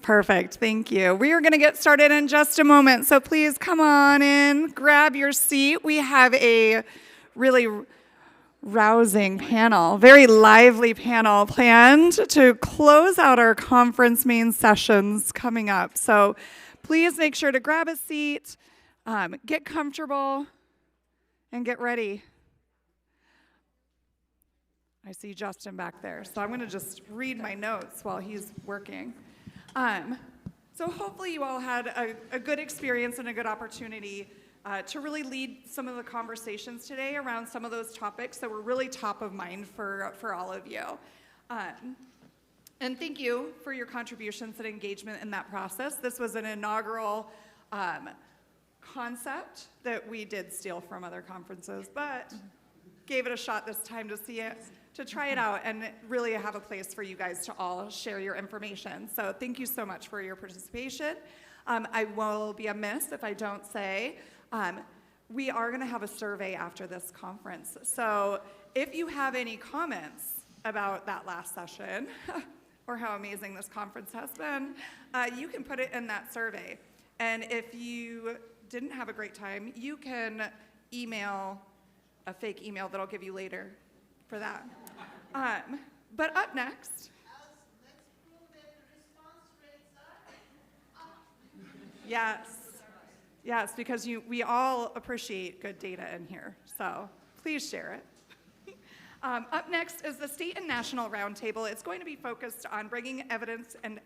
Perfect, thank you. We are going to get started in just a moment, so please come on in, grab your seat. We have a really rousing panel, very lively panel planned to close out our conference main sessions coming up. So please make sure to grab a seat, get comfortable, and get ready. I see Justin back there, so I'm going to just read my notes while he's working. So hopefully you all had a good experience and a good opportunity to really lead some of the conversations today around some of those topics that were really top of mind for all of you. And thank you for your contributions and engagement in that process. This was an inaugural concept that we did steal from other conferences, but gave it a shot this time to see it, to try it out and really have a place for you guys to all share your information. So thank you so much for your participation. I will be amiss if I don't say, we are gonna have a survey after this conference. So if you have any comments about that last session or how amazing this conference has been, you can put it in that survey. And if you didn't have a great time, you can email a fake email that I'll give you later for that. But up next, yes, because we all appreciate good data in here, so please share it. Up next is the State and National Roundtable. It's going to be focused on bringing evidence and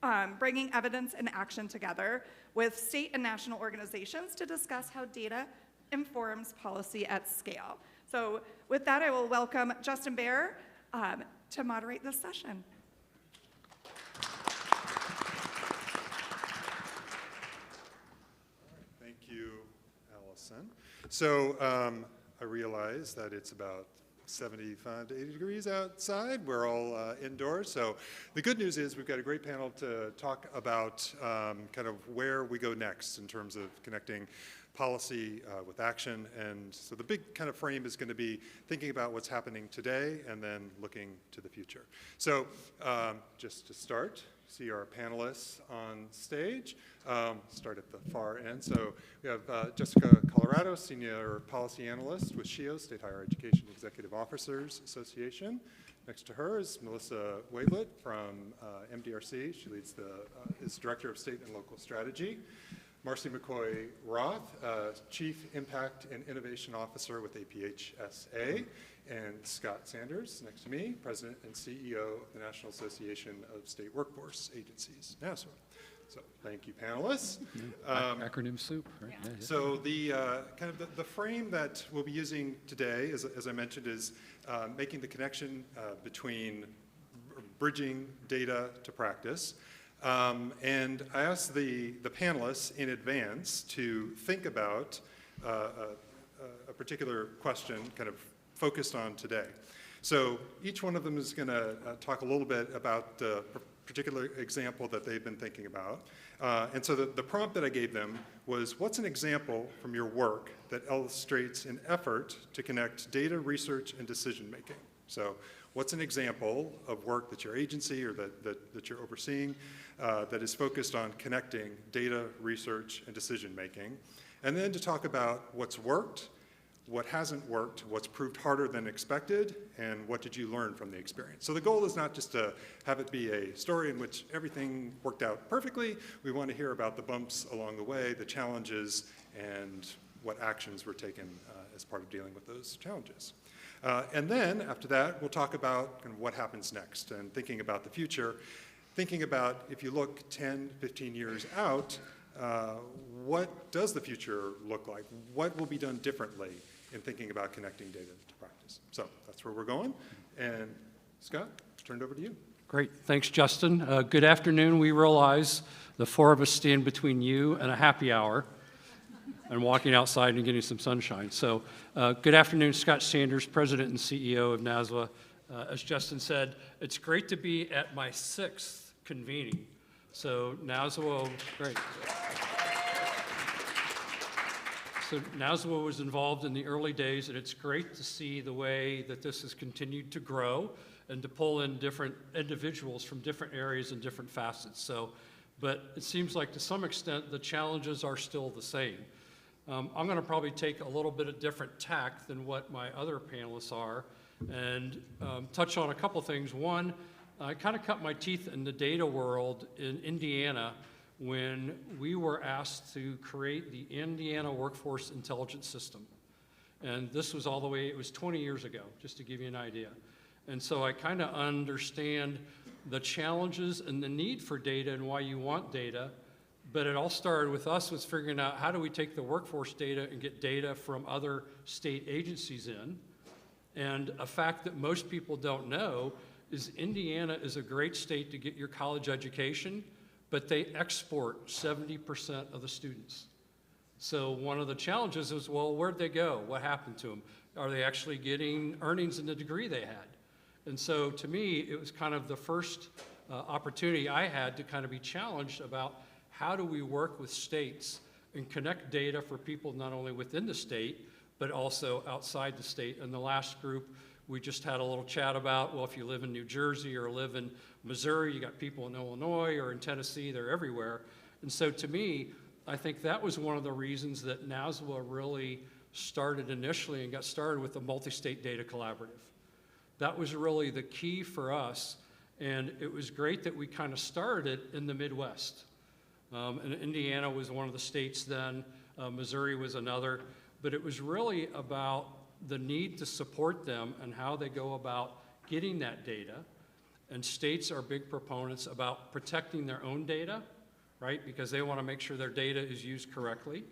action together with state and national organizations to discuss how data informs policy at scale. So with that, I will welcome Justin Baer to moderate this session. Thank you, Allison. So I realize that it's about 75 to 80 degrees outside. We're all indoors. So the good news is we've got a great panel to talk about kind of where we go next in terms of connecting policy with action. And so the big kind of frame is going to be thinking about what's happening today and then looking to the future. So just to start, see our panelists on stage. Start at the far end. So we have Jessica Coleridge, Senior Policy Analyst with SHEEO, State Higher Education Executive Officers Association. Next to her is Melissa Wavelet from MDRC. She leads is Director of State and Local Strategy. Marci McCoy-Roth, Chief Impact and Innovation Officer with APHSA. And Scott Sanders, next to me, President and CEO of the National Association of State Workforce Agencies, NASWA. So thank you, panelists. Acronym soup, right? Yeah. So the kind of the frame that we'll be using today, as I mentioned, is making the connection between bridging data to practice. And I asked the panelists in advance to think about a particular question kind of focused on today. So each one of them is going to talk a little bit about the particular example that they've been thinking about. And so the prompt that I gave them was, what's an example from your work that illustrates an effort to connect data, research, and decision making? So what's an example of work that your agency or that you're overseeing that is focused on connecting data, research, and decision making? And then to talk about what's worked, what hasn't worked, what's proved harder than expected, and what did you learn from the experience. So the goal is not just to have it be a story in which everything worked out perfectly. We want to hear about the bumps along the way, the challenges, and what actions were taken as part of dealing with those challenges. And then after that, we'll talk about kind of what happens next and thinking about the future, thinking about if you look 10, 15 years out, what does the future look like? What will be done differently in thinking about connecting data to practice? So that's where we're going. And Scott, turn it over to you. Great, thanks Justin. Good afternoon. We realize the four of us stand between you and a happy hour and walking outside and getting some sunshine. So good afternoon, Scott Sanders, President and CEO of NASWA. As Justin said, it's great to be at my 6th convening. So NASWA, great. So NASWA was involved in the early days, and it's great to see the way that this has continued to grow and to pull in different individuals from different areas and different facets. So but it seems like to some extent the challenges are still the same. I'm going to probably take a little bit of different tack than what my other panelists are and touch on a couple things. One, I kind of cut my teeth in the data world in Indiana when we were asked to create the Indiana Workforce Intelligence System. And this was all the way, it was 20 years ago, just to give you an idea. And so I kind of understand the challenges and the need for data and why you want data, but it all started with us was figuring out how do we take the workforce data and get data from other state agencies in. And a fact that most people don't know is Indiana is a great state to get your college education, but they export 70% of the students. So one of the challenges is, well, where'd they go? What happened to them? Are they actually getting earnings in the degree they had? And so to me, it was kind of the first opportunity I had to kind of be challenged about how do we work with states and connect data for people not only within the state, but also outside the state. And the last group, we just had a little chat about, well, if you live in New Jersey or live in Missouri, you got people in Illinois or in Tennessee, they're everywhere. And so to me, I think that was one of the reasons that NASWA really started initially and got started with the Multi-State Data Collaborative. That was really the key for us, and it was great that we kind of started in the Midwest. And Indiana was one of the states then, Missouri was another, but it was really about the need to support them and how they go about getting that data. And states are big proponents about protecting their own data, right? Because they want to make sure their data is used correctly.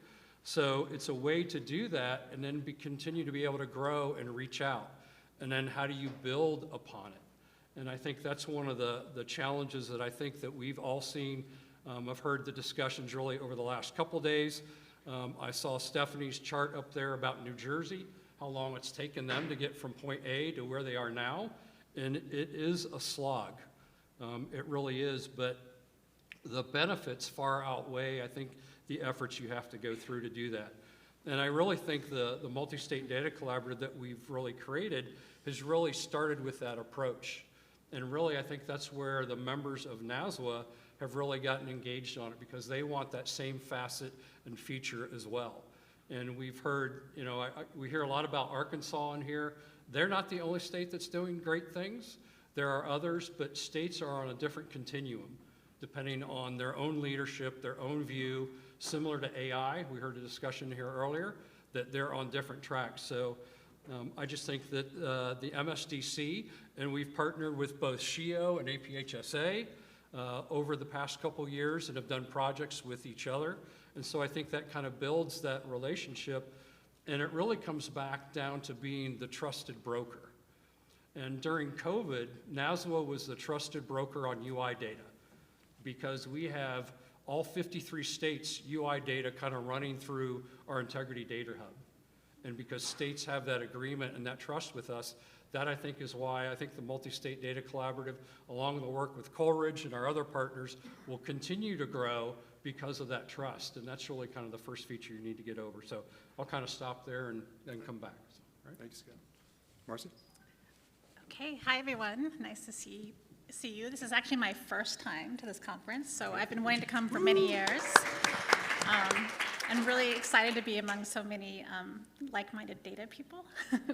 So it's a way to do that and then continue to be able to grow and reach out. And then how do you build upon it? And I think that's one of the challenges that I think that we've all seen. I've heard the discussions really over the last couple days. I saw Stephanie's chart up there about New Jersey, how long it's taken them to get from point A to where they are now. And it is a slog. It really is, but the benefits far outweigh, I think, the efforts you have to go through to do that. And I really think the multi-state data collaborative that we've really created has really started with that approach. And really, I think that's where the members of NASWA have really gotten engaged on it because they want that same facet and feature as well. And we've heard, you know, we hear a lot about Arkansas in here. They're not the only state that's doing great things. There are others, but states are on a different continuum, depending on their own leadership, their own view, similar to AI. We heard a discussion here earlier that they're on different tracks. So I just think that the MSDC, and we've partnered with both SHEEO and APHSA over the past couple years and have done projects with each other. And so I think that kind of builds that relationship, and it really comes back down to being the trusted broker. And during COVID, NASWA was the trusted broker on UI data because we have all 53 states' UI data kind of running through our Integrity Data Hub. And because states have that agreement and that trust with us, that I think is why I think the Multi-State Data Collaborative, along with the work with Coleridge and our other partners, will continue to grow because of that trust. And that's really kind of the first feature you need to get over. So I'll kind of stop there and then come back. So, all right. Thanks, Scott. Marci? Okay, hi everyone. Nice to see you. This is actually my first time to this conference, so I've been wanting to come for many years. I'm really excited to be among so many like-minded data people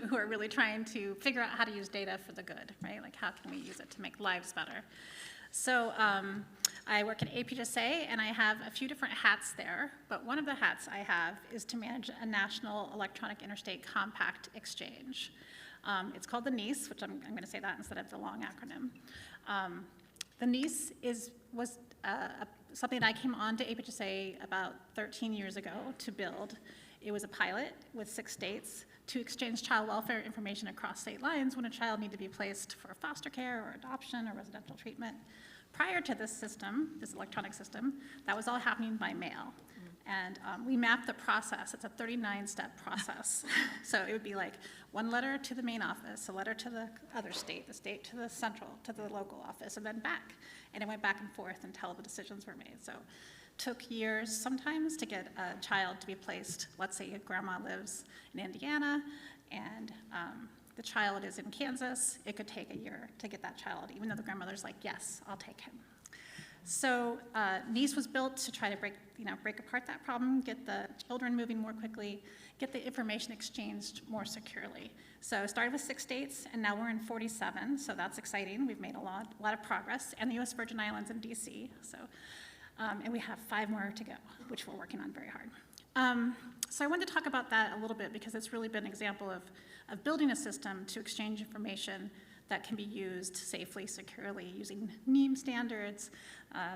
who are really trying to figure out how to use data for the good, right? Like how can we use it to make lives better? So I work at APHSA, and I have a few different hats there, but one of the hats I have is to manage a national electronic interstate compact exchange. It's called the NEAS, which I'm going to say that instead of the long acronym. The NEAS was something that I came on to APHSA about 13 years ago to build. It was a pilot with 6 states to exchange child welfare information across state lines when a child needed to be placed for foster care or adoption or residential treatment. Prior to this system, this electronic system, that was all happening by mail. And we mapped the process. It's a 39-step process. So it would be like one letter to the main office, a letter to the other state, the state to the central, to the local office, and then back. And it went back and forth until the decisions were made. So it took years sometimes to get a child to be placed. Let's say grandma lives in Indiana, and the child is in Kansas. It could take a year to get that child, even though the grandmother's like, yes, I'll take him. So NASWA was built to try to break apart that problem, get the children moving more quickly, get the information exchanged more securely. So started with 6 states, and now we're in 47, so that's exciting. We've made a lot of progress, and the U.S. Virgin Islands and D.C. So, and we have 5 more to go, which we're working on very hard. So I wanted to talk about that a little bit because it's really been an example of building a system to exchange information that can be used safely, securely, using NEEM standards,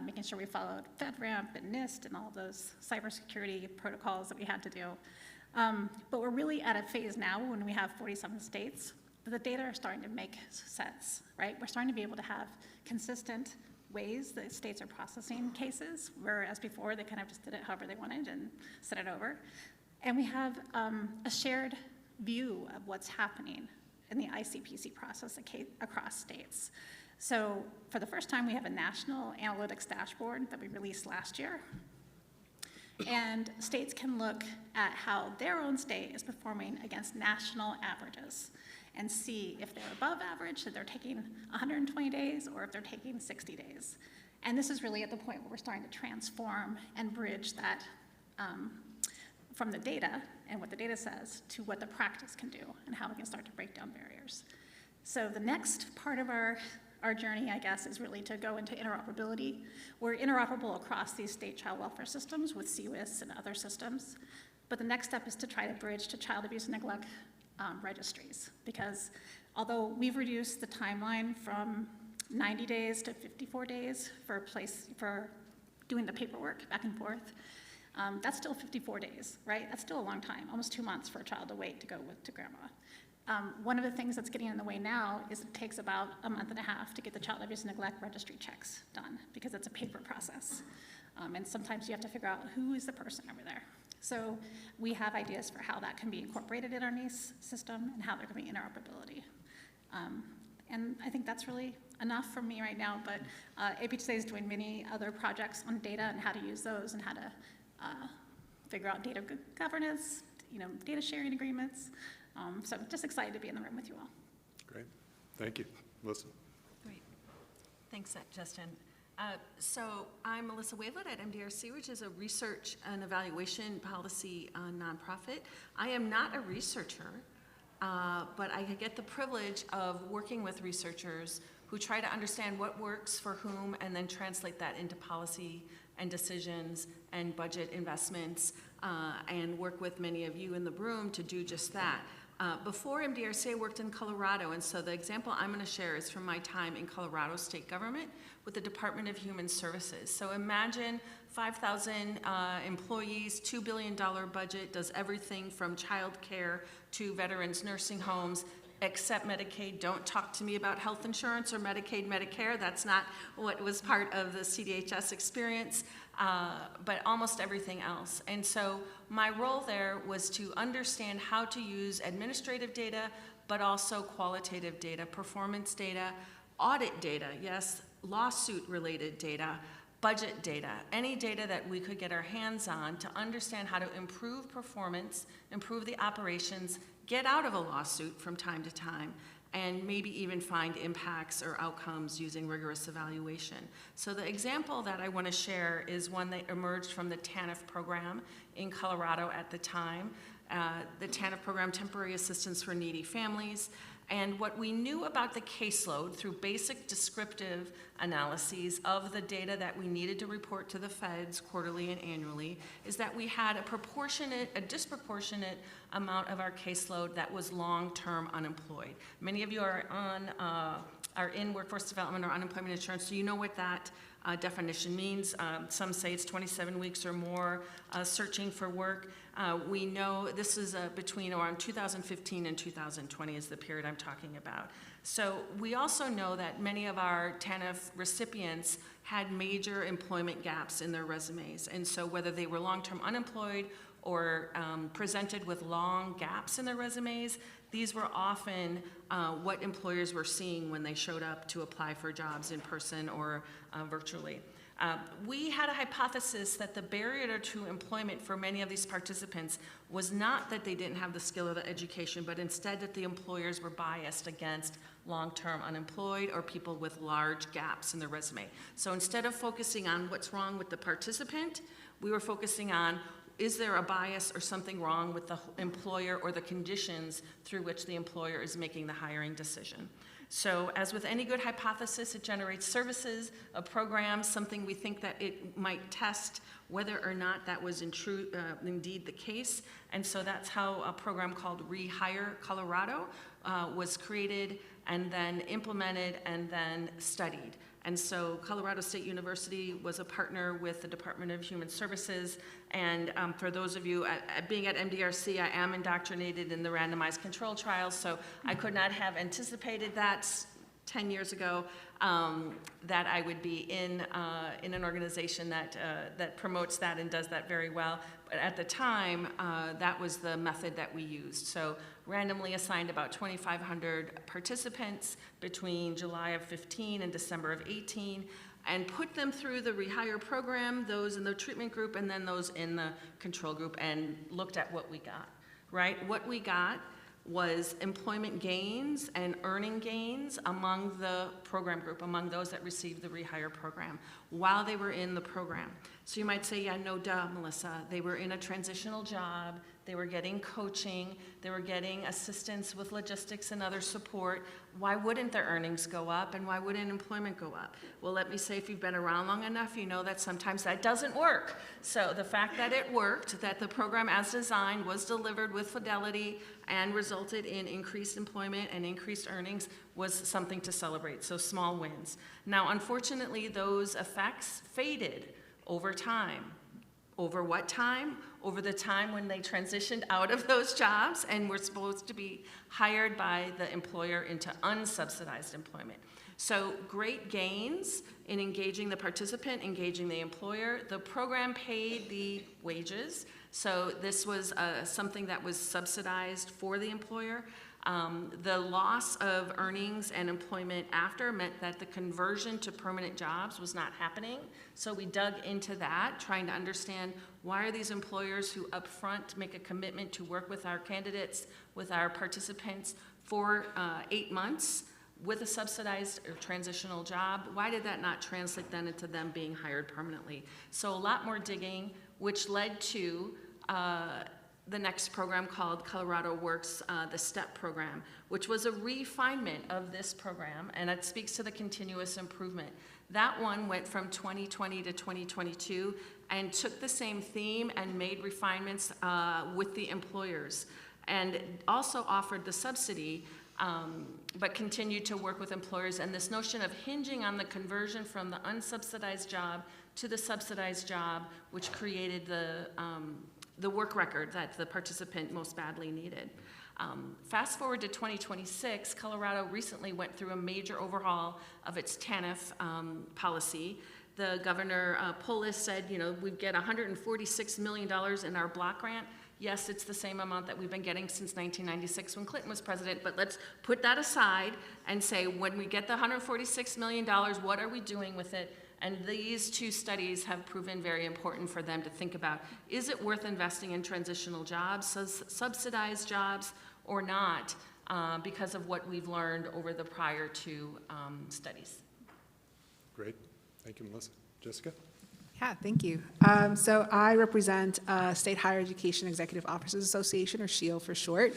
making sure we followed FedRAMP and NIST and all those cybersecurity protocols that we had to do. But we're really at a phase now when we have 47 states, that the data are starting to make sense, right? We're starting to be able to have consistent ways that states are processing cases, whereas before they kind of just did it however they wanted and sent it over. And we have a shared view of what's happening in the ICPC process across states. So for the first time, we have a national analytics dashboard that we released last year. And states can look at how their own state is performing against national averages and see if they're above average, if they're taking 120 days, or if they're taking 60 days. And this is really at the point where we're starting to transform and bridge that from the data and what the data says to what the practice can do and how we can start to break down barriers. So the next part of our journey, I guess, is really to go into interoperability. We're interoperable across these state child welfare systems with CWIS and other systems. But the next step is to try to bridge to child abuse and neglect registries. Because although we've reduced the timeline from 90 days to 54 days for doing the paperwork back and forth, that's still 54 days, right? That's still a long time, almost 2 months for a child to wait to go to grandma. One of the things that's getting in the way now is it takes about a month and a half to get the child abuse and neglect registry checks done because it's a paper process. And sometimes you have to figure out who is the person over there. So we have ideas for how that can be incorporated in our NACE system and how there can be interoperability. And I think that's really enough from me right now, but APHSA is doing many other projects on data and how to use those and how to figure out data governance, data sharing agreements. So I'm just excited to be in the room with you all. Great. Thank you. Melissa. Great. Thanks, Justin. So I'm Melissa Wavelet at MDRC, which is a research and evaluation policy nonprofit. I am not a researcher, but I get the privilege of working with researchers who try to understand what works for whom and then translate that into policy and decisions and budget investments and work with many of you in the room to do just that. Before MDRC, I worked in Colorado, and so the example I'm going to share is from my time in Colorado state government with the Department of Human Services. So imagine 5,000 employees, $2 billion budget, does everything from child care to veterans nursing homes, except Medicaid. Don't talk to me about health insurance or Medicaid, Medicare. That's not what was part of the CDHS experience, but almost everything else. And so my role there was to understand how to use administrative data, but also qualitative data, performance data, audit data, yes, lawsuit-related data, budget data, any data that we could get our hands on to understand how to improve performance, improve the operations, get out of a lawsuit from time to time, and maybe even find impacts or outcomes using rigorous evaluation. So the example that I want to share is one that emerged from the TANF program in Colorado at the time, the TANF program, Temporary Assistance for Needy Families. And what we knew about the caseload through basic descriptive analyses of the data that we needed to report to the feds quarterly and annually is that we had a disproportionate amount of our caseload that was long-term unemployed. Many of you are in workforce development or unemployment insurance, so you know what that definition means. Some say it's 27 weeks or more searching for work. We know this is between around 2015 and 2020 is the period I'm talking about. So we also know that many of our TANF recipients had major employment gaps in their resumes. And so whether they were long-term unemployed or presented with long gaps in their resumes, these were often what employers were seeing when they showed up to apply for jobs in person or virtually. We had a hypothesis that the barrier to employment for many of these participants was not that they didn't have the skill or the education, but instead that the employers were biased against long-term unemployed or people with large gaps in their resume. So instead of focusing on what's wrong with the participant, we were focusing on, is there a bias or something wrong with the employer or the conditions through which the employer is making the hiring decision? So as with any good hypothesis, it generates services, a program, something we think that it might test whether or not that was indeed the case. And so that's how a program called Rehire Colorado was created and then implemented and then studied. And so Colorado State University was a partner with the Department of Human Services. And for those of you, being at MDRC, I am indoctrinated in the randomized control trials, so I could not have anticipated that 10 years ago, that I would be in an organization that promotes that and does that very well. But at the time, that was the method that we used. So randomly assigned about 2,500 participants between July of 15 and December of 18, and put them through the Rehire program, those in the treatment group and then those in the control group, and looked at what we got, right? What we got was employment gains and earning gains among the program group, among those that received the Rehire program while they were in the program. So you might say, yeah, no duh, Melissa. They were in a transitional job, they were getting coaching, they were getting assistance with logistics and other support. Why wouldn't their earnings go up, and why wouldn't employment go up? Well, let me say, if you've been around long enough, you know that sometimes that doesn't work. So the fact that it worked, that the program as designed was delivered with fidelity and resulted in increased employment and increased earnings was something to celebrate, so small wins. Now, unfortunately, those effects faded over time. Over what time? Over the time when they transitioned out of those jobs and were supposed to be hired by the employer into unsubsidized employment. So great gains in engaging the participant, engaging the employer. The program paid the wages, so this was something that was subsidized for the employer. The loss of earnings and employment after meant that the conversion to permanent jobs was not happening. So we dug into that, trying to understand why are these employers who upfront make a commitment to work with our candidates, with our participants for 8 months with a subsidized or transitional job, why did that not translate then into them being hired permanently? So a lot more digging, which led to the next program called Colorado Works, the STEP program, which was a refinement of this program, and it speaks to the continuous improvement. That one went from 2020 to 2022 and took the same theme and made refinements with the employers, and also offered the subsidy, but continued to work with employers. And this notion of hinging on the conversion from the unsubsidized job to the subsidized job, which created the work record that the participant most badly needed. Fast forward to 2026, Colorado recently went through a major overhaul of its TANF policy. The governor, Polis, said, you know, we get $146 million in our block grant. Yes, it's the same amount that we've been getting since 1996 when Clinton was president, but let's put that aside and say, when we get the $146 million, what are we doing with it? And these two studies have proven very important for them to think about. Is it worth investing in transitional jobs, subsidized jobs, or not, because of what we've learned over the prior two studies? Great. Thank you, Melissa. Jessica? Yeah, thank you. So I represent State Higher Education Executive Officers Association, or SHEEO for short.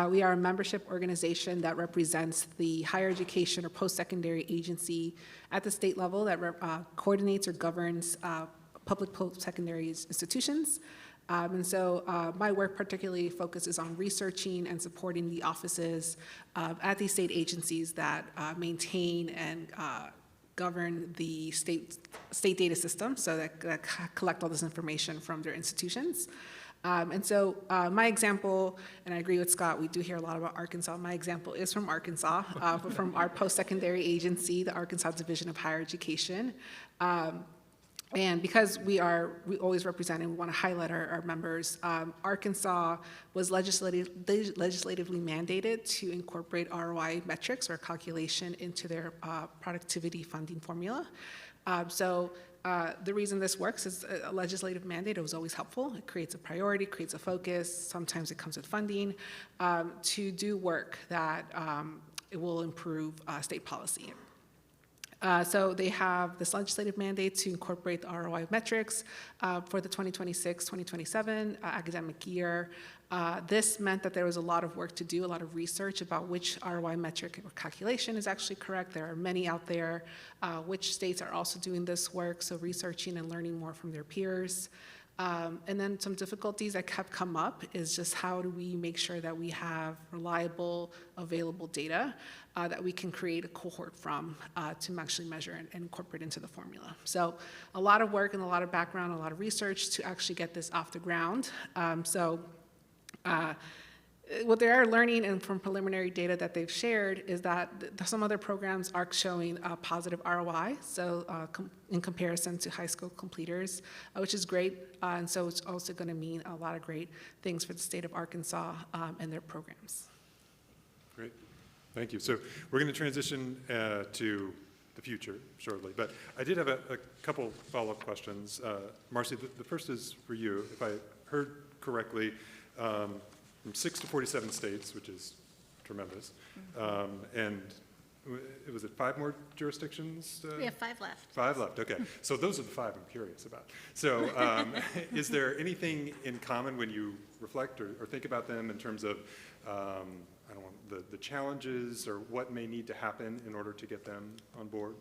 We are a membership organization that represents the higher education or post-secondary agency at the state level that coordinates or governs public post-secondary institutions. And so my work particularly focuses on researching and supporting the offices at these state agencies that maintain and govern the state data system, so that collect all this information from their institutions. And so my example, and I agree with Scott, we do hear a lot about Arkansas. My example is from Arkansas, but from our post-secondary agency, the Arkansas Division of Higher Education. And because we always represent and we want to highlight our members, Arkansas was legislatively mandated to incorporate ROI metrics or calculation into their productivity funding formula. So The reason this works is a legislative mandate. It was always helpful. It creates a priority, creates a focus. Sometimes it comes with funding to do work that it will improve state policy. So they have this legislative mandate to incorporate the ROI metrics for the 2026-2027 academic year. This meant that there was a lot of work to do, a lot of research about which ROI metric or calculation is actually correct. There are many out there. Which states are also doing this work, so researching and learning more from their peers. And then some difficulties that have come up is just how do we make sure that we have reliable, available data that we can create a cohort from to actually measure and incorporate into the formula. So a lot of work and a lot of background, a lot of research to actually get this off the ground. What they are learning and from preliminary data that they've shared is that some other programs are showing a positive ROI, so in comparison to high school completers, which is great. And so it's also going to mean a lot of great things for the state of Arkansas and their programs. Great, thank you. So we're going to transition to the future shortly, but I did have a couple follow-up questions. Marci, the first is for you. If I heard correctly, from 6 to 47 states, which is tremendous. And was it 5 more jurisdictions? We have 5 left. 5 left, okay. So those are the 5 I'm curious about. So is there anything in common when you reflect or think about them in terms of, I don't know, the challenges or what may need to happen in order to get them on board?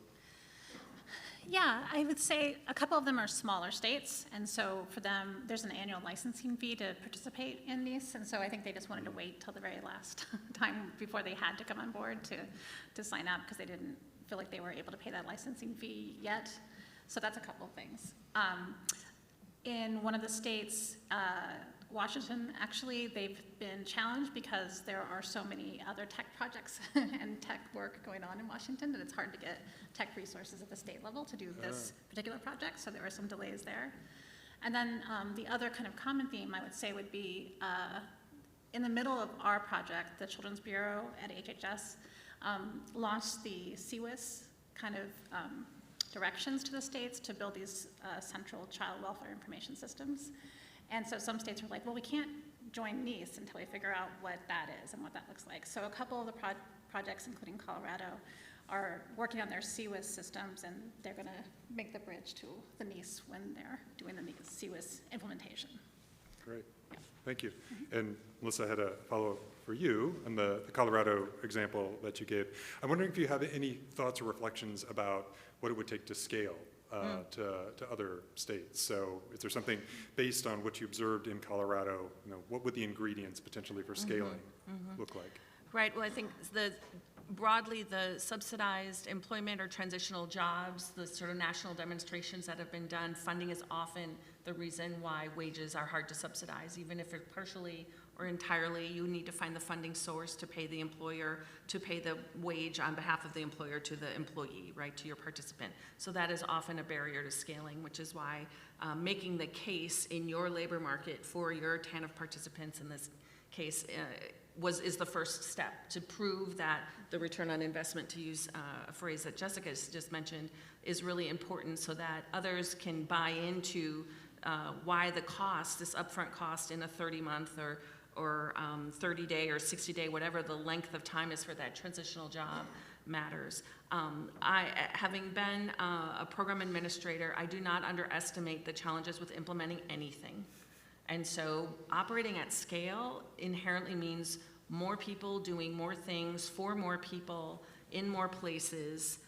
Yeah, I would say a couple of them are smaller states, and so for them, there's an annual licensing fee to participate in these, and so I think they just wanted to wait till the very last time before they had to come on board to sign up, because they didn't feel like they were able to pay that licensing fee yet. So that's a couple of things. In one of the states, Washington, actually, they've been challenged because there are so many other tech projects and tech work going on in Washington that it's hard to get tech resources at the state level to do this particular project, so there were some delays there. And then the other kind of common theme, I would say, would be in the middle of our project, the Children's Bureau at APHSA launched the CWIS kind of directions to the states to build these central child welfare information systems. And so some states were like, well, we can't join NEAS until we figure out what that is and what that looks like. So a couple of the projects, including Colorado, are working on their CWIS systems, and they're going to make the bridge to the NEAS when they're doing the CWIS implementation. Great, thank you. And Melissa, I had a follow-up for you on the Colorado example that you gave. I'm wondering if you have any thoughts or reflections about what it would take to scale to other states. So is there something based on what you observed in Colorado, what would the ingredients potentially for scaling look like? Right, well, I think broadly the subsidized employment or transitional jobs, the sort of national demonstrations that have been done, funding is often the reason why wages are hard to subsidize, even if it's partially or entirely, you need to find the funding source to pay the employer, to pay the wage on behalf of the employer to the employee, right, to your participant. So that is often a barrier to scaling, which is why making the case in your labor market for your TANF participants in this case is the first step to prove that the return on investment, to use a phrase that Jessica just mentioned, is really important so that others can buy into why the cost, this upfront cost in a 30-month or 30-day or 60-day, whatever the length of time is for that transitional job, matters. Having been a program administrator, I do not underestimate the challenges with implementing anything. And so operating at scale inherently means more people doing more things for more people in more places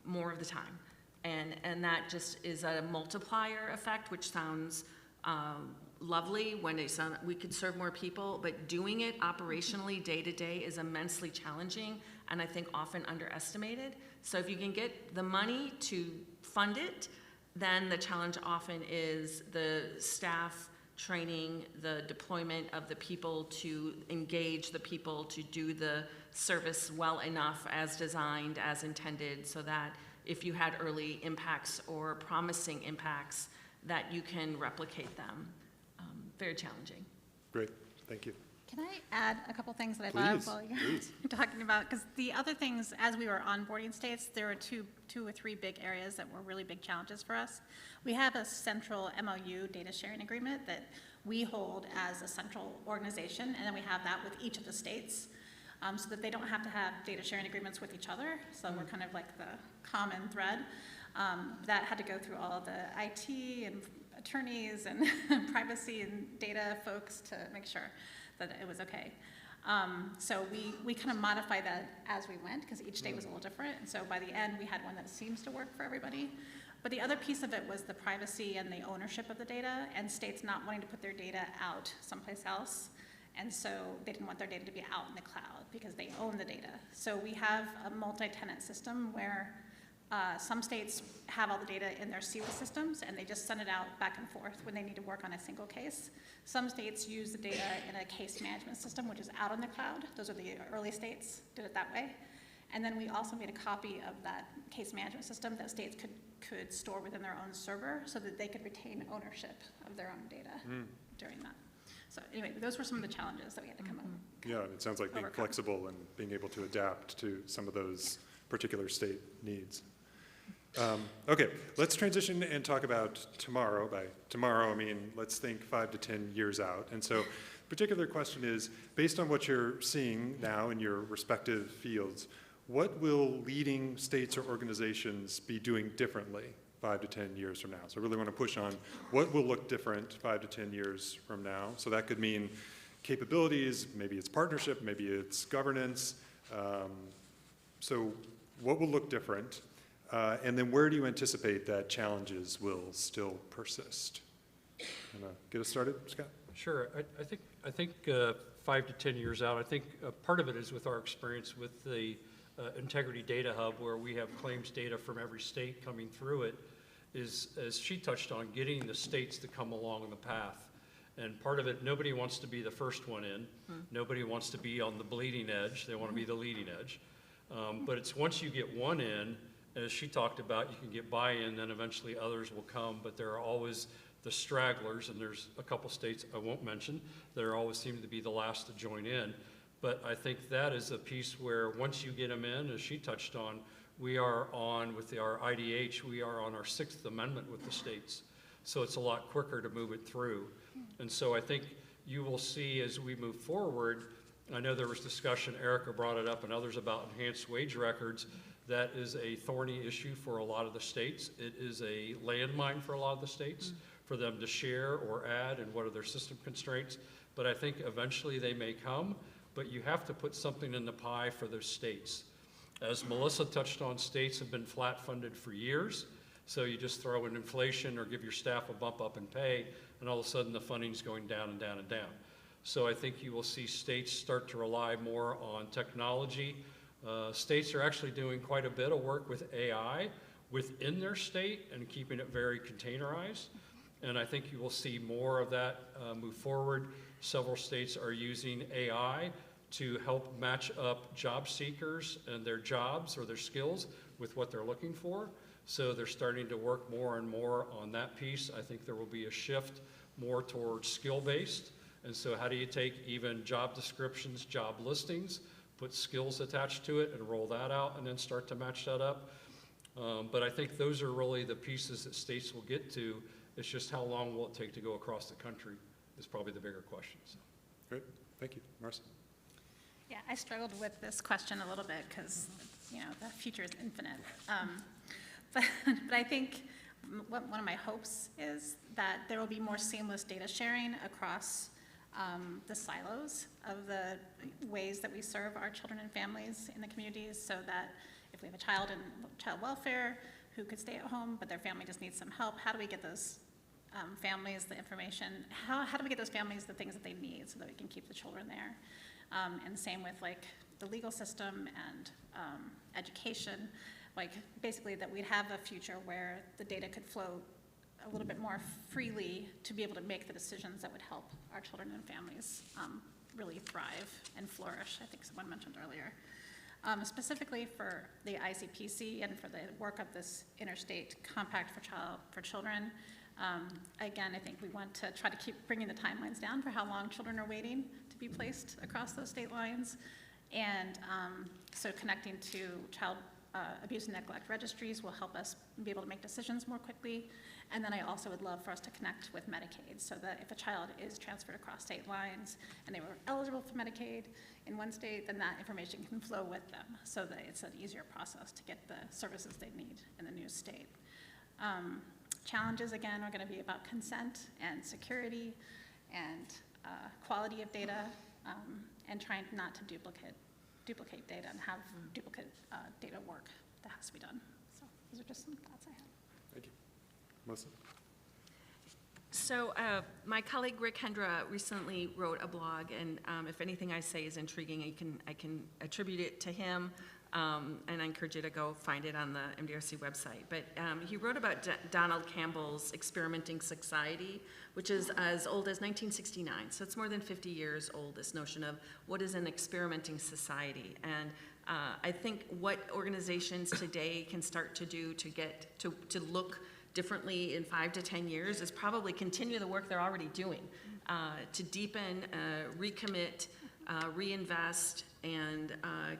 more of the time. And that just is a multiplier effect, which sounds lovely when we could serve more people, but doing it operationally day to day is immensely challenging and I think often underestimated. So if you can get the money to fund it, then the challenge often is the staff training, the deployment of the people to engage the people to do the service well enough as designed, as intended, so that if you had early impacts or promising impacts, that you can replicate them. Very challenging. Great, thank you. Can I add a couple things that I thought of while you're talking about? Because the other things, as we were onboarding states, there were two or three big areas that were really big challenges for us. We have a central MOU data sharing agreement that we hold as a central organization, and then we have that with each of the states, so that they don't have to have data sharing agreements with each other. So we're kind of like the common thread. That had to go through all of the IT and attorneys and privacy and data folks to make sure that it was okay. So we kind of modified that as we went, because each state was a little different. And so by the end, we had one that seems to work for everybody. But the other piece of it was the privacy and the ownership of the data, and states not wanting to put their data out someplace else. And so they didn't want their data to be out in the cloud because they own the data. So we have a multi-tenant system where some states have all the data in their SHEEO systems, and they just send it out back and forth when they need to work on a single case. Some states use the data in a case management system, which is out in the cloud. Those are the early states, did it that way. And then we also made a copy of that case management system that states could store within their own server so that they could retain ownership of their own data during that. So anyway, those were some of the challenges that we had to come up with. Yeah, it sounds like being flexible and being able to adapt to some of those particular state needs. Okay, let's transition and talk about tomorrow. By tomorrow, I mean, let's think 5 to 10 years out. And so the particular question is, based on what you're seeing now in your respective fields, what will leading states or organizations be doing differently 5 to 10 years from now? So I really want to push on what will look different 5 to 10 years from now. So that could mean capabilities, maybe it's partnership, maybe it's governance. So what will look different? And then where do you anticipate that challenges will still persist? Get us started, Scott? Sure. I think 5 to 10 years out, I think part of it is with our experience with the Integrity Data Hub, where we have claims data from every state coming through it, is, as she touched on, getting the states to come along the path. And part of it, nobody wants to be the first one in. Nobody wants to be on the bleeding edge. They want to be the leading edge. But it's once you get one in, as she talked about, you can get buy-in, then eventually others will come, but there are always the stragglers, and there's a couple states I won't mention that are always seem to be the last to join in. But I think that is a piece where once you get them in, as she touched on, we are on, with our IDH, we are on our 6th Amendment with the states. So it's a lot quicker to move it through. And so I think you will see as we move forward, I know there was discussion, Erica brought it up, and others about enhanced wage records. That is a thorny issue for a lot of the states. It is a landmine for a lot of the states for them to share or add, and what are their system constraints. But I think eventually they may come, but you have to put something in the pie for those states. As Melissa touched on, states have been flat funded for years, so you just throw in inflation or give your staff a bump up in pay, and all of a sudden the funding's going down and down and down. So I think you will see states start to rely more on technology. States are actually doing quite a bit of work with AI within their state and keeping it very containerized. And I think you will see more of that move forward. Several states are using AI to help match up job seekers and their jobs or their skills with what they're looking for. So they're starting to work more and more on that piece. I think there will be a shift more towards skill-based. And so how do you take even job descriptions, job listings, put skills attached to it and roll that out and then start to match that up? But I think those are really the pieces that states will get to. It's just how long will it take to go across the country is probably the bigger question. So. Great, thank you. Marci? Yeah, I struggled with this question a little bit because, you know, the future is infinite. But I think one of my hopes is that there will be more seamless data sharing across the silos of the ways that we serve our children and families in the communities, so that if we have a child in child welfare who could stay at home but their family just needs some help, how do we get those families the information? How do we get those families the things that they need so that we can keep the children there? And same with like the legal system and education, like basically that we'd have a future where the data could flow a little bit more freely to be able to make the decisions that would help our children and families really thrive and flourish, I think someone mentioned earlier. Specifically for the ICPC and for the work of this interstate compact for children, again, I think we want to try to keep bringing the timelines down for how long children are waiting to to be placed across those state lines. And so connecting to child abuse and neglect registries will help us be able to make decisions more quickly. And then I also would love for us to connect with Medicaid so that if a child is transferred across state lines and they were eligible for Medicaid in one state, then that information can flow with them so that it's an easier process to get the services they need in the new state. Challenges, again, are going to be about consent and security and quality of data and trying not to duplicate data and have duplicate data work that has to be done. So those are just some thoughts I have. Thank you. Melissa? So my colleague Rick Hendra recently wrote a blog, and if anything I say is intriguing, I can attribute it to him, and I encourage you to go find it on the MDRC website. But he wrote about Donald Campbell's Experimenting Society, which is as old as 1969. So it's more than 50 years old, this notion of what is an experimenting society. And I think what organizations today can start to do to get to look differently in 5 to 10 years is probably continue the work they're already doing, to deepen, recommit, reinvest, and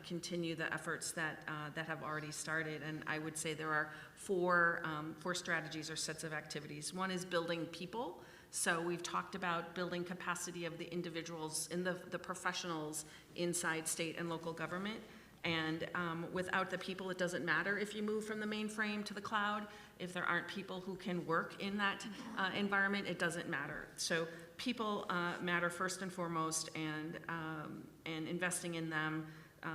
continue the efforts that have already started. And I would say there are four strategies or sets of activities. One is building people. So we've talked about building capacity of the individuals and the professionals inside state and local government. And without the people, it doesn't matter if you move from the mainframe to the cloud. If there aren't people who can work in that environment, it doesn't matter. So people matter first and foremost, and investing in them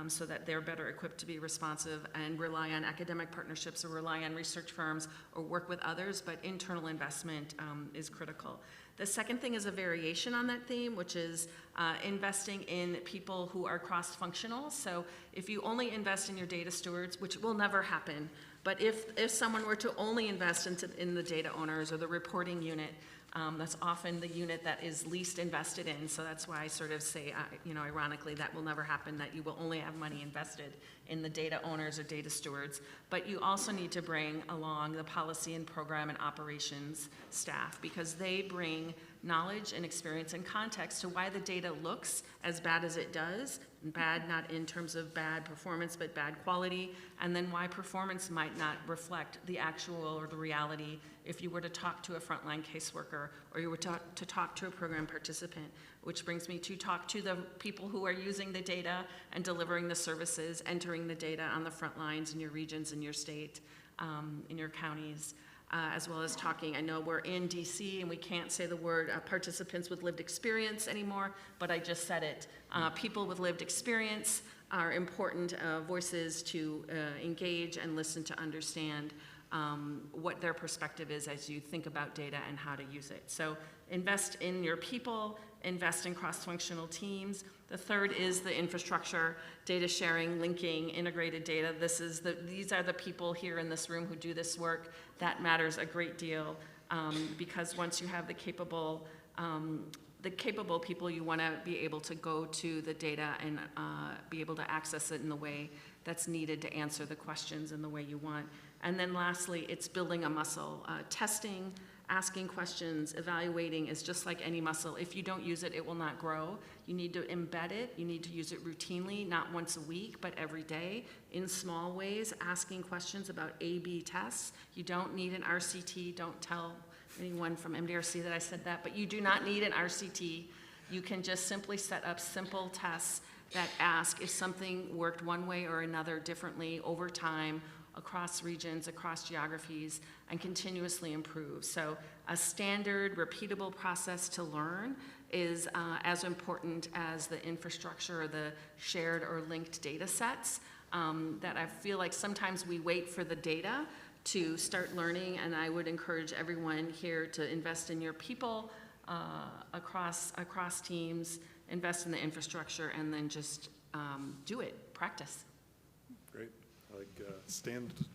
so that they're better equipped to be responsive and rely on academic partnerships or rely on research firms or work with others, but internal investment is critical. The second thing is a variation on that theme, which is investing in people who are cross-functional. So if you only invest in your data stewards, which will never happen, but if someone were to only invest in the data owners or the reporting unit, that's often the unit that is least invested in. So that's why I sort of say, ironically, that will never happen, that you will only have money invested in the data owners or data stewards. But you also need to bring along the policy and program and operations staff, because they bring knowledge and experience and context to why the data looks as bad as it does. Bad not in terms of bad performance, but bad quality, and then why performance might not reflect the actual or the reality if you were to talk to a frontline caseworker or you were to talk to a program participant, which brings me to talk to the people who are using the data and delivering the services, entering the data on the front lines in your regions, in your state, in your counties. As well as talking, I know we're in DC and we can't say the word participants with lived experience anymore, but I just said it. People with lived experience are important voices to engage and listen to understand what their perspective is as you think about data and how to use it. So invest in your people, invest in cross-functional teams. The third is the infrastructure, data sharing, linking, integrated data. These are the people here in this room who do this work. That matters a great deal because once you have the capable people, you want to be able to go to the data and be able to access it in the way that's needed to answer the questions in the way you want. And then lastly, it's building a muscle. Testing, asking questions, evaluating is just like any muscle. If you don't use it, it will not grow. You need to embed it. You need to use it routinely, not once a week, but every day in small ways, asking questions about A/B tests. You don't need an RCT. Don't tell anyone from MDRC that I said that, but you do not need an RCT. You can just simply set up simple tests that ask if something worked one way or another differently over time, across regions, across geographies, and continuously improve. So a standard, repeatable process to learn is as important as the infrastructure or the shared or linked data sets that I feel like sometimes we wait for the data to start learning, and I would encourage everyone here to invest in your people across teams, invest in the infrastructure, and then just do it, practice. Great. I like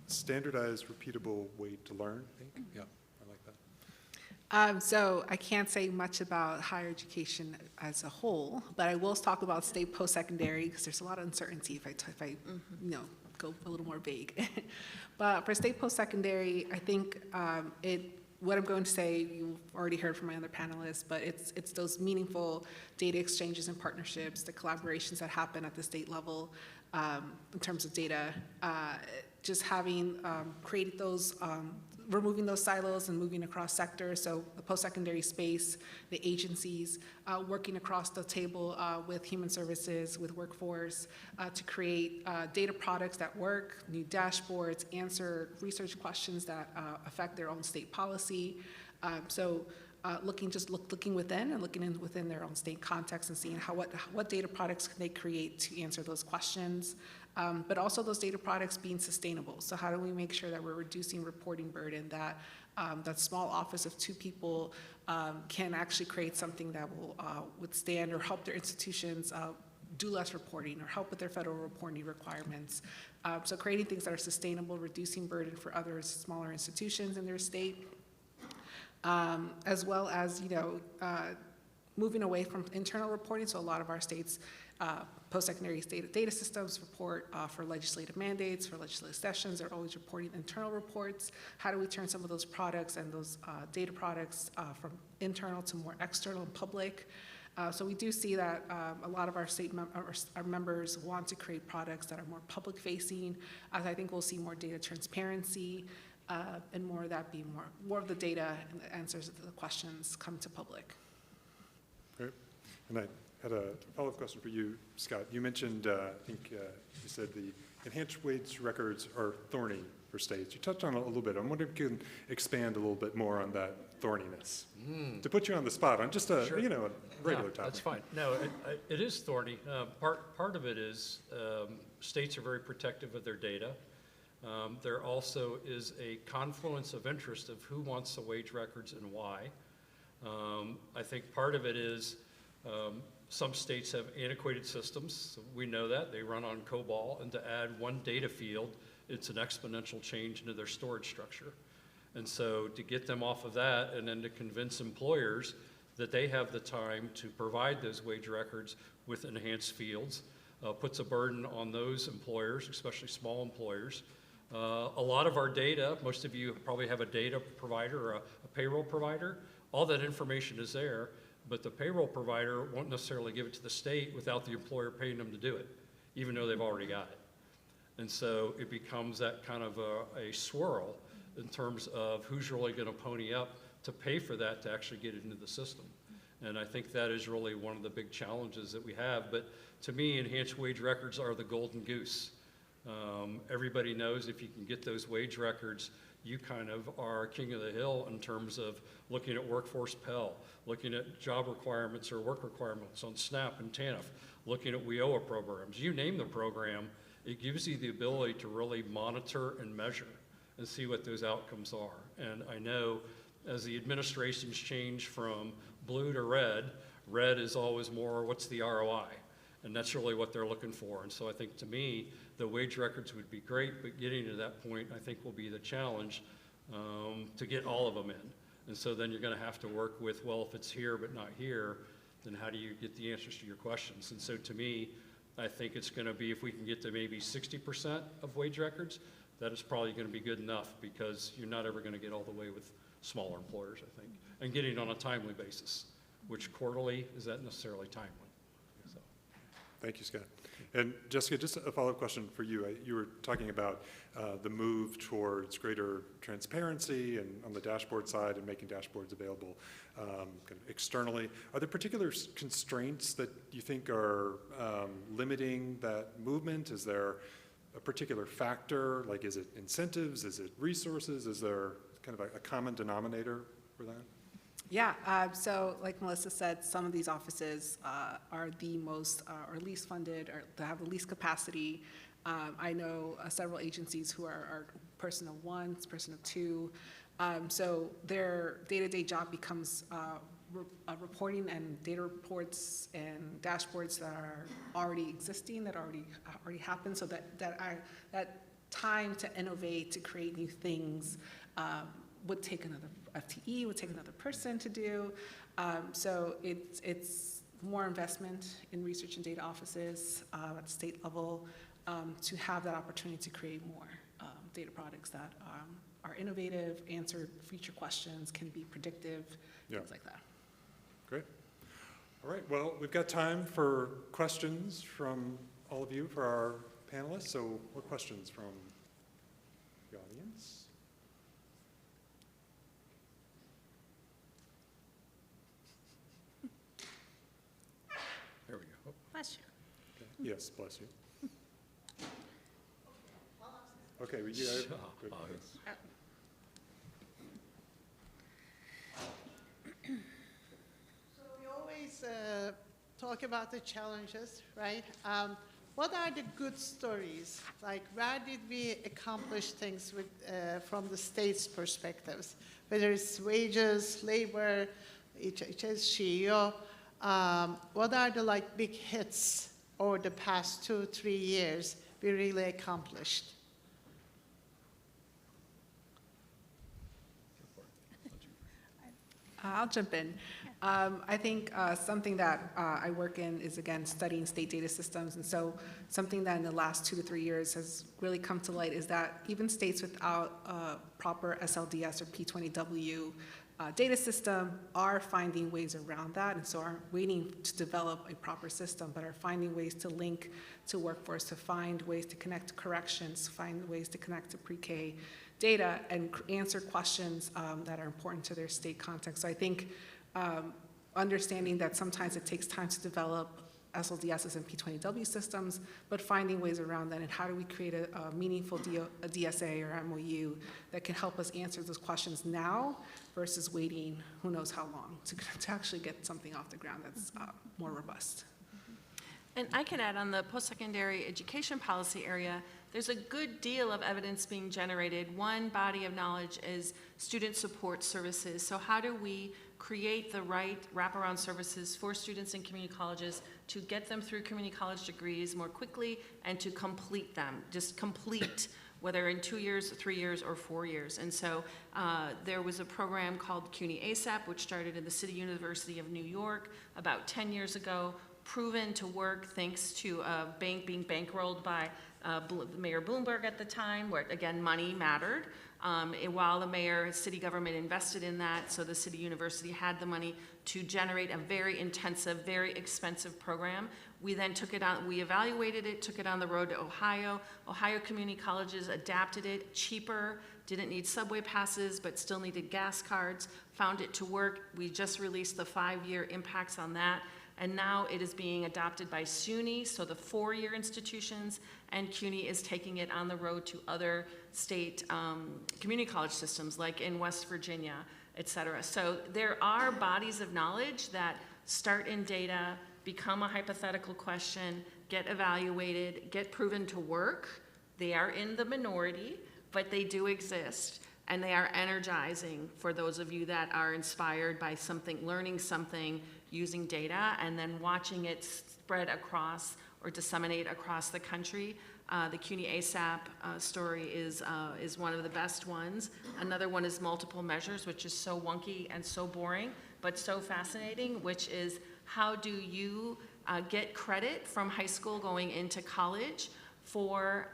standardized, repeatable way to learn, I think. Yeah, I like that. So I can't say much about higher education as a whole, but I will talk about state post-secondary because there's a lot of uncertainty if I go a little more vague. But for state post-secondary, I think it what I'm going to say, you've already heard from my other panelists, but it's those meaningful data exchanges and partnerships, the collaborations that happen at the state level in terms of data, just having created those, removing those silos and moving across sectors, so the post-secondary space, the agencies, working across the table with human services, with workforce, to create data products that work, new dashboards, answer research questions that affect their own state policy. Looking within and looking within their own state context and seeing what data products can they create to answer those questions. But also those data products being sustainable. So how do we make sure that we're reducing reporting burden, that that small office of 2 people can actually create something that will withstand or help their institutions do less reporting or help with their federal reporting requirements. So creating things that are sustainable, reducing burden for other smaller institutions in their state, as well as, moving away from internal reporting. So a lot of our states, post-secondary state data systems report for legislative mandates, for legislative sessions. They're always reporting internal reports. How do we turn some of those products and those data products from internal to more external and public? So we do see that a lot of our state our members want to create products that are more public-facing. As I think we'll see more data transparency and more of that being more of the data and the answers to the questions come to public. Great. And I had a follow-up question for you, Scott. You mentioned, I think you said the enhanced wage records are thorny for states. You touched on it a little bit. I'm wondering if you can expand a little bit more on that thorniness. To put you on the spot on just a, Sure. a regular topic. That's fine. No, it is thorny. Part of it is states are very protective of their data. There also is a confluence of interest of who wants the wage records and why. I think part of it is some states have antiquated systems. So we know that. They run on COBOL, and to add one data field, it's an exponential change into their storage structure. And so to get them off of that and then to convince employers that they have the time to provide those wage records with enhanced fields puts a burden on those employers, especially small employers. A lot of our data, most of you probably have a data provider or a payroll provider. All that information is there, but the payroll provider won't necessarily give it to the state without the employer paying them to do it, even though they've already got it. And so it becomes that kind of a swirl in terms of who's really going to pony up to pay for that to actually get it into the system. And I think that is really one of the big challenges that we have. But to me, enhanced wage records are the golden goose. Everybody knows if you can get those wage records, you kind of are king of the hill in terms of looking at workforce Pell, looking at job requirements or work requirements on SNAP and TANF, looking at WIOA programs. You name the program, it gives you the ability to really monitor and measure and see what those outcomes are. And I know as the administrations change from blue to red, red is always more, what's the ROI? And that's really what they're looking for. And so I think to me, the wage records would be great, but getting to that point, I think will be the challenge to get all of them in. And so then you're gonna have to work with, well, if it's here but not here, then how do you get the answers to your questions? And so to me, I think it's gonna be, if we can get to maybe 60% of wage records, that is probably gonna be good enough, because you're not ever gonna get all the way with smaller employers, I think. And getting it on a timely basis, which quarterly, is that necessarily timely? So. Thank you, Scott. And Jessica, just a follow-up question for you. You were talking about the move towards greater transparency and on the dashboard side and making dashboards available kind of externally. Are there particular constraints that you think are limiting that movement? Is there a particular factor? Like, is it incentives? Is it resources? Is there kind of a common denominator for that? Yeah, so like Melissa said, some of these offices are the most or least funded, or they have the least capacity. I know several agencies who are person of one, person of two. So their day-to-day job becomes reporting and data reports and dashboards that are already existing, that already happen, so that time to innovate, to create new things would take another FTE, would take another person to do. So it's more investment in research and data offices at the state level to have that opportunity to create more data products that are innovative, answer future questions, can be predictive, Yeah. things like that. Great. All right, well, we've got time for questions from all of you for our panelists. So what questions from the audience? There we go. Bless you. Okay. Yes, bless you. Okay, we do have good. So we always talk about the challenges, right? What are the good stories? Like, where did we accomplish things with, from the state's perspectives? Whether it's wages, labor, HHS, SHEEO, what are the like big hits over the past 2-3 years we really accomplished? I'll jump in. I think something that I work in is, again, studying state data systems. And so something that in the last 2 to 3 years has really come to light is that even states without a proper SLDS or P20W data system are finding ways around that, and so aren't waiting to develop a proper system, but are finding ways to link to workforce, to find ways to connect to corrections, find ways to connect to pre-K data, and answer questions that are important to their state context. So I think understanding that sometimes it takes time to develop SLDSs and P20W systems, but finding ways around that, and how do we create a meaningful a DSA or MOU that can help us answer those questions now versus waiting who knows how long to actually get something off the ground that's more robust. And I can add on the post-secondary education policy area, there's a good deal of evidence being generated. One body of knowledge is student support services. So how do we create the right wraparound services for students in community colleges to get them through community college degrees more quickly and to complete them, just complete, whether in 2 years, 3 years, or 4 years. And so there was a program called CUNY ASAP, which started in the City University of New York about 10 years ago, proven to work thanks to a bank being bankrolled by Mayor Bloomberg at the time, where, again, money mattered. While the mayor, city government invested in that, so the City University had the money to generate a very intensive, very expensive program. We then took it on, we evaluated it, took it on the road to Ohio. Ohio community colleges adapted it, cheaper, didn't need subway passes, but still needed gas cards, found it to work. We just released the 5-year impacts on that. And now it is being adopted by SUNY, so the 4-year institutions, and CUNY is taking it on the road to other state community college systems, like in West Virginia, et cetera. So there are bodies of knowledge that start in data, become a hypothetical question, get evaluated, get proven to work. They are in the minority, but they do exist. And they are energizing for those of you that are inspired by something, learning something, using data, and then watching it spread across or disseminate across the country. The CUNY ASAP story is one of the best ones. Another one is multiple measures, which is so wonky and so boring, but so fascinating, which is how do you get credit from high school going into college for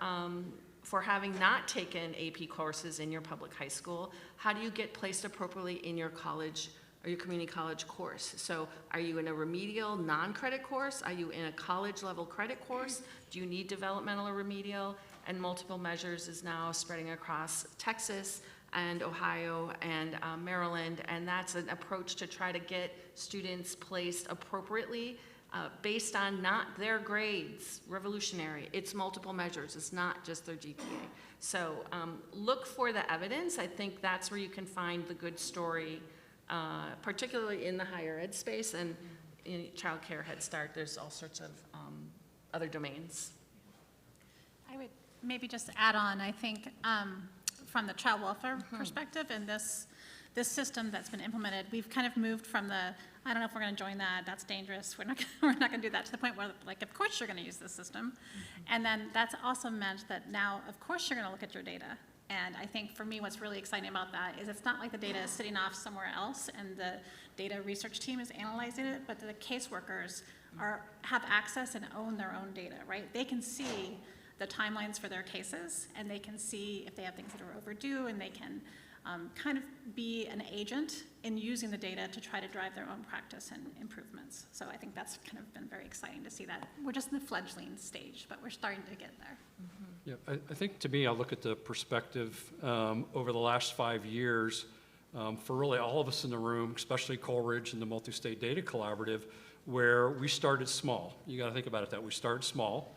having not taken AP courses in your public high school? How do you get placed appropriately in your college or your community college course? So are you in a remedial non-credit course? Are you in a college level credit course? Do you need developmental or remedial? And multiple measures is now spreading across Texas and Ohio and Maryland, and that's an approach to try to get students placed appropriately based on not their grades. Revolutionary. It's multiple measures. It's not just their GPA. So look for the evidence. I think that's where you can find the good story, particularly in the higher ed space, and in child care, Head Start. There's all sorts of other domains. I would maybe just add on, I think, from the child welfare perspective, and this system that's been implemented, we've kind of moved from the, I don't know if we're going to join that, that's dangerous, we're not going to do that, to the point where, like, of course you're going to use this system. And then that's also meant that now, of course, you're going to look at your data. And I think for me, what's really exciting about that is it's not like the data is sitting off somewhere else and the data research team is analyzing it, but the caseworkers have access and own their own data, right? They can see the timelines for their cases, and they can see if they have things that are overdue, and they can kind of be an agent in using the data to try to drive their own practice and improvements. So I think that's kind of been very exciting to see that. We're just in the fledgling stage, but we're starting to get there. Yeah, I think to me, I look at the perspective over the last 5 years for really all of us in the room, especially Coleridge and the Multi-State Data Collaborative, where we started small. You got to think about it that we started small.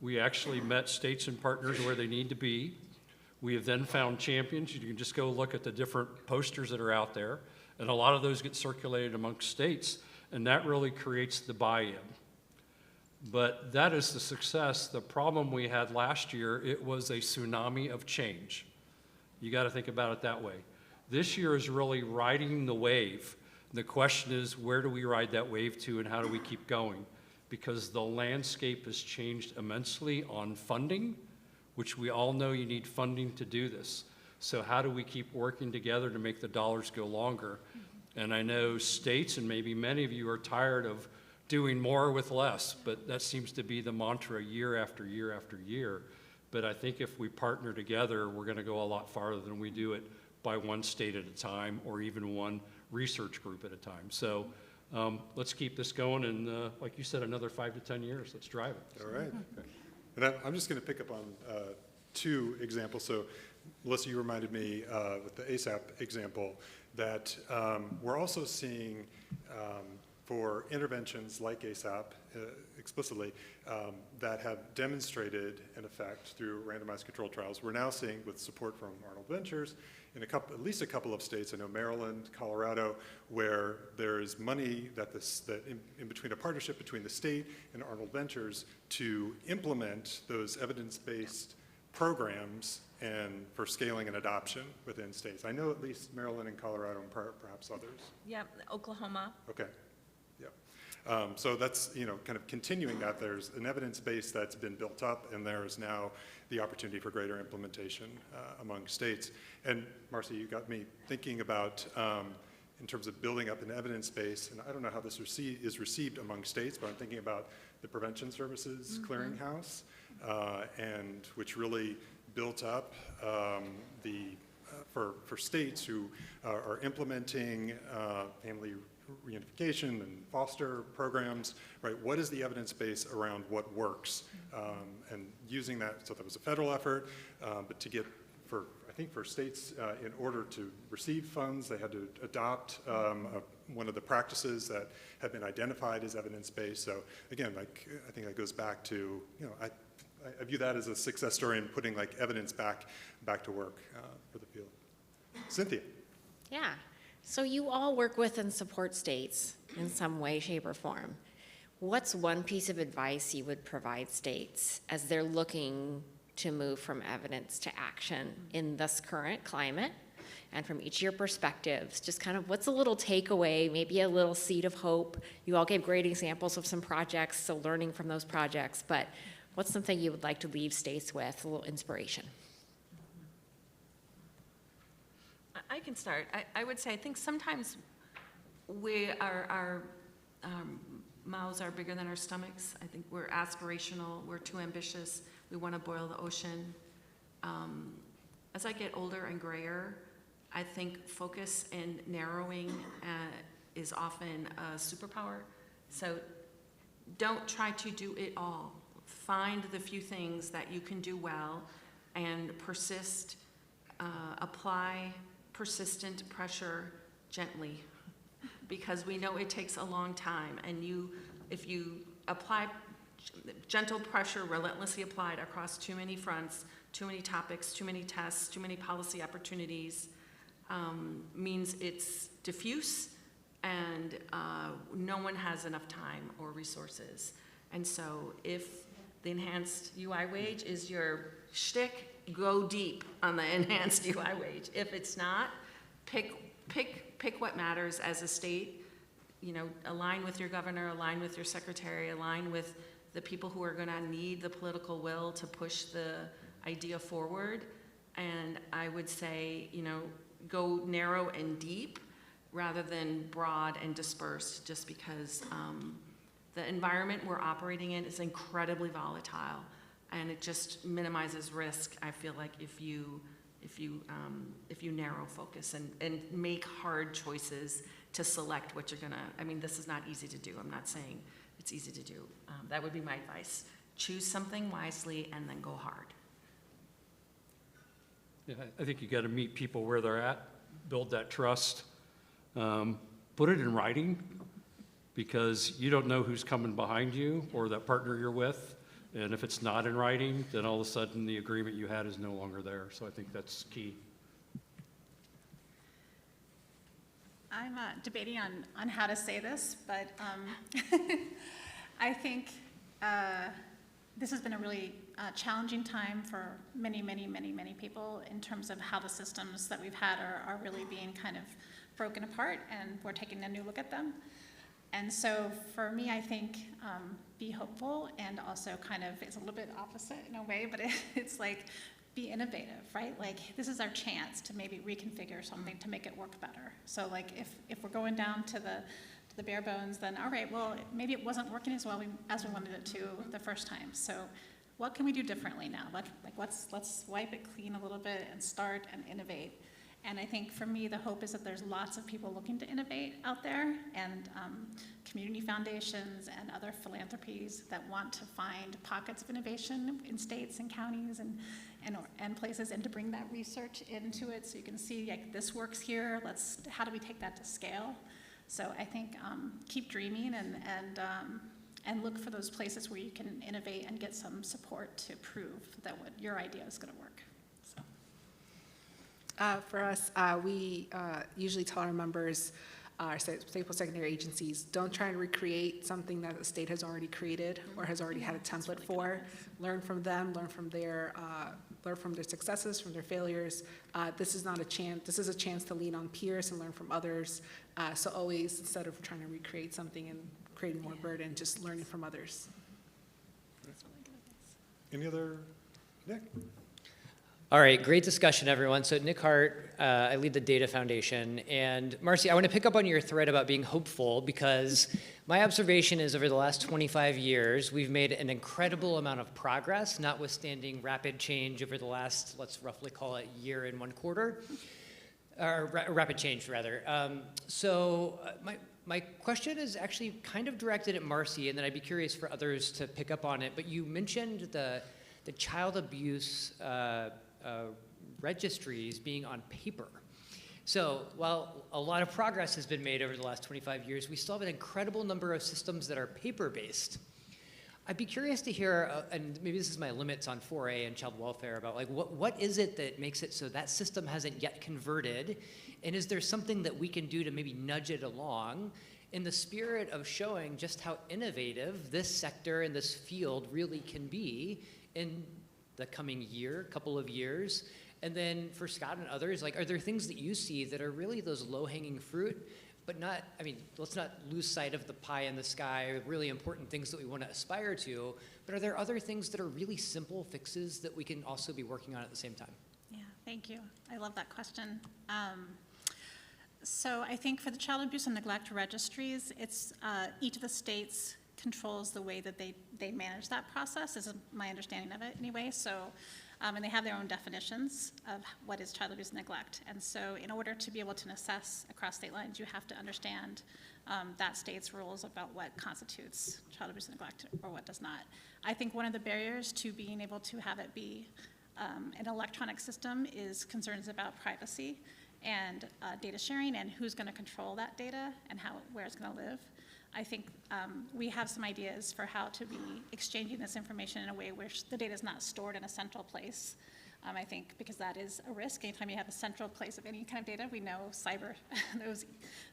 We actually met states and partners where they need to be. We have then found champions. You can just go look at the different posters that are out there, and a lot of those get circulated amongst states, and that really creates the buy-in. But that is the success. The problem we had last year, it was a tsunami of change. You got to think about it that way. This year is really riding the wave. The question is, where do we ride that wave to, and how do we keep going? Because the landscape has changed immensely on funding, which we all know you need funding to do this. So how do we keep working together to make the dollars go longer? And I know states, and maybe many of you are tired of doing more with less, but that seems to be the mantra year after year after year. But I think if we partner together, we're gonna go a lot farther than we do it by one state at a time, or even one research group at a time. So let's keep this going, and like you said, another 5 to 10 years, let's drive it. All right. Okay. And I'm just going to pick up on 2 examples. So, Melissa, you reminded me with the ASAP example that we're also seeing for interventions like ASAP explicitly that have demonstrated an effect through randomized controlled trials. We're now seeing, with support from Arnold Ventures, in at least a couple of states, I know Maryland, Colorado, where there is money that in between a partnership between the state and Arnold Ventures to implement those evidence-based programs and for scaling and adoption within states. I know at least Maryland and Colorado and perhaps others. Yeah, Oklahoma. Okay. Yeah. So that's, kind of continuing that. There's an evidence base that's been built up, and there is now the opportunity for greater implementation among states. And Marci, you got me thinking about, in terms of building up an evidence base, and I don't know how this is received among states, but I'm thinking about the Prevention Services Clearinghouse, and which really built up for states who are implementing family reunification and foster programs, right? What is the evidence base around what works? And using that, so that was a federal effort, but to get, I think for states, in order to receive funds, they had to adopt one of the practices that have been identified as evidence-based. So again, I think that goes back to, I view that as a success story in putting evidence back to work for the field. Cynthia. Yeah. So you all work with and support states in some way, shape, or form. What's one piece of advice you would provide states as they're looking to move from evidence to action in this current climate? And from each of your perspectives, just kind of what's a little takeaway, maybe a little seed of hope? You all gave great examples of some projects, so learning from those projects, but what's something you would like to leave states with, a little inspiration? I can start. I would say I think sometimes our mouths are bigger than our stomachs. I think we're aspirational. We're too ambitious. We want to boil the ocean. As I get older and grayer, I think focus and narrowing is often a superpower. So don't try to do it all. Find the few things that you can do well and persist, apply persistent pressure gently, because we know it takes a long time, and if you apply gentle pressure relentlessly applied across too many fronts, too many topics, too many tests, too many policy opportunities, means it's diffuse and no one has enough time or resources. And so if the enhanced UI wage is your shtick, go deep on the enhanced UI wage. If it's not, pick what matters as a state. Align with your governor, align with your secretary, align with the people who are going to need the political will to push the idea forward. And I would say, go narrow and deep rather than broad and dispersed, just because the environment we're operating in is incredibly volatile. and it just minimizes risk, I feel like, if you narrow focus and make hard choices to select what you're gonna, I mean, this is not easy to do. I'm not saying it's easy to do. That would be my advice. Choose something wisely and then go hard. Yeah, I think you got to meet people where they're at, build that trust, put it in writing, because you don't know who's coming behind you or that partner you're with. And if it's not in writing, then all of a sudden the agreement you had is no longer there. So I think that's key. I'm debating on how to say this, but I think this has been a really challenging time for many, many, many, many people in terms of how the systems that we've had are really being kind of broken apart, and we're taking a new look at them. And so for me, I think be hopeful, and also kind of, it's a little bit opposite in a way, but it's like be innovative, right? Like this is our chance to maybe reconfigure something to make it work better. So like if we're going down to the bare bones, then all right, well, maybe it wasn't working as well as we wanted it to the first time. So what can we do differently now? Let's wipe it clean a little bit and start and innovate. And I think for me, the hope is that there's lots of people looking to innovate out there, and community foundations and other philanthropies that want to find pockets of innovation in states and counties and places, and to bring that research into it so you can see, like, this works here, how do we take that to scale? So I think keep dreaming and look for those places where you can innovate and get some support to prove that what your idea is going to work. For us, we usually tell our members, our state post-secondary agencies, don't try to recreate something that the state has already created or has already had a template for. Learn from them, learn from their successes, from their failures. This is not a chance. This is a chance to lean on peers and learn from others. So always, instead of trying to recreate something and creating more burden, just learning from others. Any other, Nick? All right, great discussion, everyone. So Nick Hart, I lead the Data Foundation. And Marci, I want to pick up on your thread about being hopeful, because my observation is over the last 25 years, we've made an incredible amount of progress, notwithstanding rapid change over the last, let's roughly call it, year and 1 quarter, or rapid change, rather. My question is actually kind of directed at Marci, and then I'd be curious for others to pick up on it. But you mentioned the child abuse registries being on paper. So while a lot of progress has been made over the last 25 years, we still have an incredible number of systems that are paper-based. I'd be curious to hear, and maybe this is my limits on 4A and child welfare, about like what is it that makes it so that system hasn't yet converted, and is there something that we can do to maybe nudge it along in the spirit of showing just how innovative this sector and this field really can be in the coming couple of years? And then for Scott and others, like, are there things that you see that are really those low-hanging fruit, but not, I mean, let's not lose sight of the pie in the sky, really important things that we want to aspire to, but are there other things that are really simple fixes that we can also be working on at the same time? Yeah, thank you. I love that question. So I think for the child abuse and neglect registries, it's each of the states controls the way that they manage that process, is my understanding of it anyway. So, and they have their own definitions of what is child abuse and neglect. And so in order to be able to assess across state lines, you have to understand that state's rules about what constitutes child abuse and neglect or what does not. I think one of the barriers to being able to have it be an electronic system is concerns about privacy and data sharing and who's going to control that data and where it's going to live. I think we have some ideas for how to be exchanging this information in a way where the data is not stored in a central place. I think because that is a risk. Anytime you have a central place of any kind of data, we know those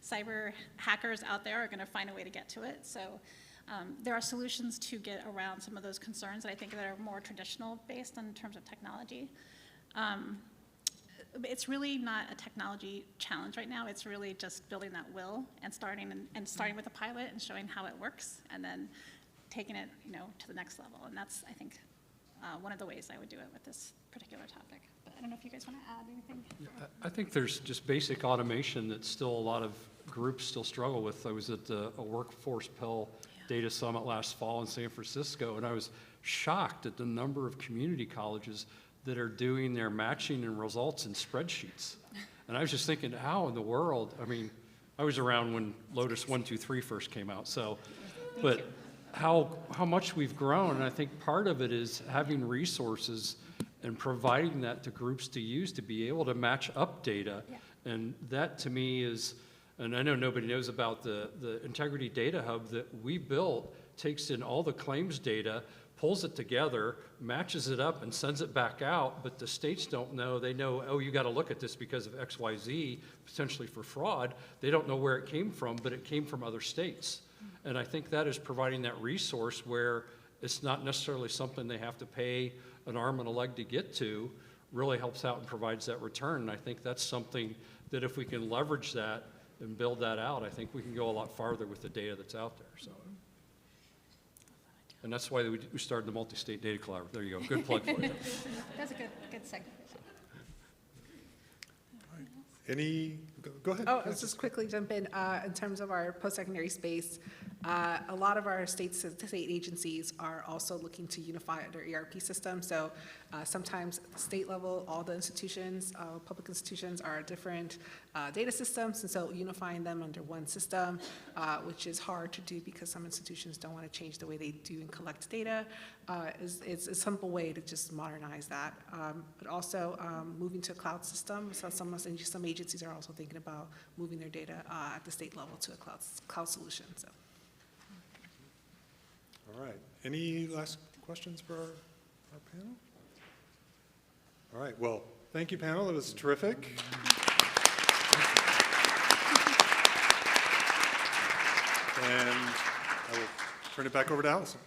cyber hackers out there are going to find a way to get to it. So there are solutions to get around some of those concerns that I think that are more traditional based in terms of technology. It's really not a technology challenge right now. It's really just building that will and starting with a pilot and showing how it works, and then taking it, to the next level. And that's, I think, one of the ways I would do it with this particular topic. But I don't know if you guys want to add anything. Yeah, I think there's just basic automation that still a lot of groups still struggle with. I was at a workforce Pell data summit last fall in San Francisco, and I was shocked at the number of community colleges that are doing their matching and results in spreadsheets. And I was just thinking, how in the world? I mean, I was around when Lotus 123 first came out, so, but how much we've grown, and I think part of it is having resources and providing that to groups to use to be able to match up data. And that to me is, and I know nobody knows about the Integrity Data Hub that we built, takes in all the claims data, pulls it together, matches it up, and sends it back out, but the states don't know. They know, oh, you got to look at this because of X, Y, Z, potentially for fraud. They don't know where it came from, but it came from other states. And I think that is providing that resource where it's not necessarily something they have to pay an arm and a leg to get to, really helps out and provides that return. And I think that's something that if we can leverage that and build that out, I think we can go a lot farther with the data that's out there. So. And that's why we started the Multi-State Data Collaborative. There you go. Good plug for you. That's a good segment. Go ahead. Oh, let's just quickly jump in terms of our post-secondary space. A lot of our state agencies are also looking to unify their ERP system. So sometimes at the state level, all the institutions, public institutions are different data systems, and so unifying them under one system, which is hard to do because some institutions don't want to change the way they do and collect data, is a simple way to just modernize that. But also moving to a cloud system. So some agencies are also thinking about moving their data at the state level to a cloud solution. So. All right. Any last questions for our panel? All right. Well, thank you, panel. It was terrific. And I will turn it back over to Allison.